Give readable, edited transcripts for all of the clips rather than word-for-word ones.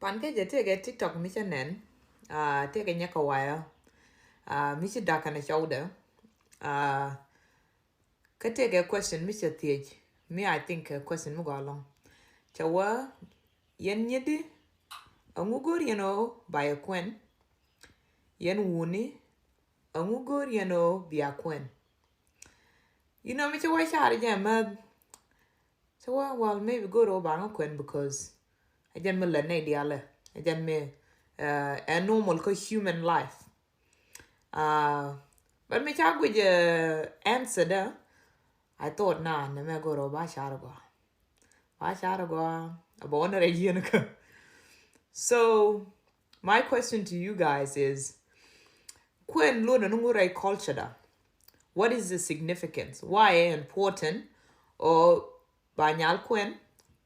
Panke take TikTok missionen. Take a nyaka wire. Missy duck and a shoulder. Can take a question, Mr. Thiech. Me, I think a question mo go along. Chawa yen yedi angugur by a Eye.Kuen. Yen wuni angugur by Eye.Kuen. You know, Mr. White shot again, so well maybe go to Eye.Kuen because I didn't me diale. I didn't me a normal human life. But me chag with answer there. I thought nah, me go to Basharago. Basharago about a So my question to you guys is Kuen lo Nuäri culture da. What is the significance? Why important? Or Banyal Kuen?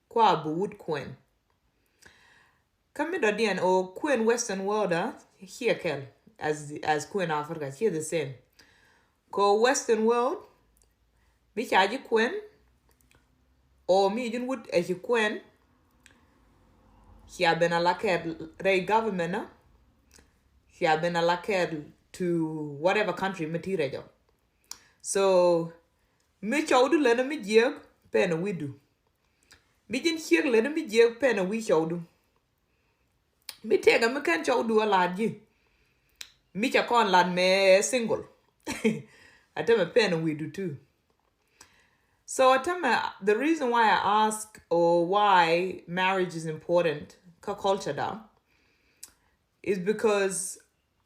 Kwa Buwood Kuen? Come in or Kuen Western world here kel as Kuen Africa here the same. Ko Western world mi chaji Kuen or mi jun wood as you Kuen. He had been elected Ray government. He had been elected to whatever country material. So me chawdu lena mi jeg pen we do. Mi jin here lena mi jeg pen we chawdu. Me take a me can chawdu a lad ye. Me cha con lad me single. I tell me pen we do too. So I tell me the reason why I ask or why marriage is important, culture da, is because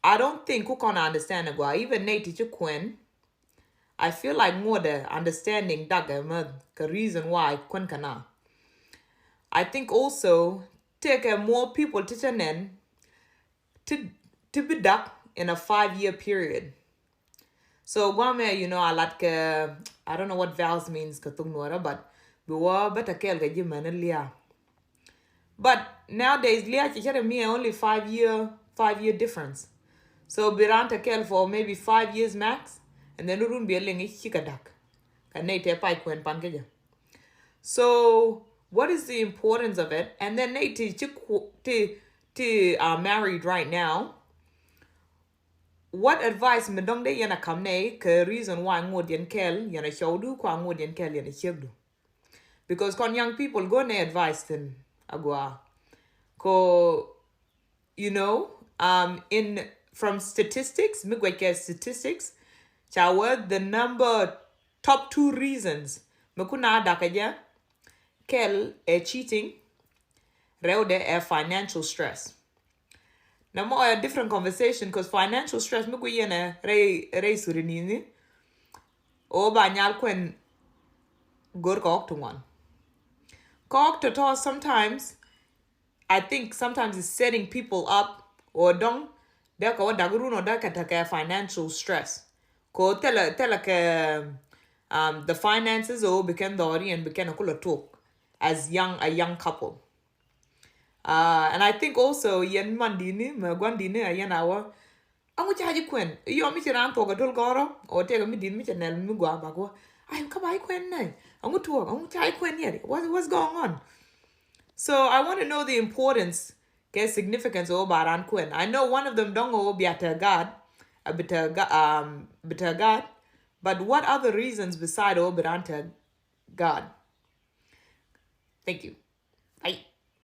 I don't think who can understand it. Even native Kuen, I feel like more the understanding that the reason why Kuen kana. I think also take more people to turn to be duck in a 5-year period. So Guame, I like I don't know what vows means katung Nuera, but we were better kel lia. But nowadays lia chichara me only 5-year difference. So biranta kel for maybe 5 years max, and then urun be a lingi chikadak. Kanate pai Kuen pankeja. So what is the importance of it? And then Nate to married right now. What advice me dong de yana kamne ke reason why ngod yen kel yana showdu kwa ngod yen kel yana chegdu. Because kon young people go ne advice then agwa. Ko in from statistics, migweke statistics, chawa the top 2 reasons mekuna dakaja kel cheating reude financial stress. Now more a different conversation because financial stress me yene re surinini o banyal Kuen gor kok to one. Kok to toss sometimes I think sometimes it's setting people up or don't there ko daguru no da kataka financial stress. Ko tela ke the finances or became dori and became a Thok as a young couple. And I think also yen mandini magwandini ayen awa amu chaji Kuen yo mi chiran to gadol goro or take mi din mi chanel mi gwa bagwa I come Eye.Kuen nai amu to amu chaji Kuen yet what's going on. So I want to know the importance significance of baran Kuen. I know one of them don't go be at God a bit God, but what other reasons beside oberante God? Thank you.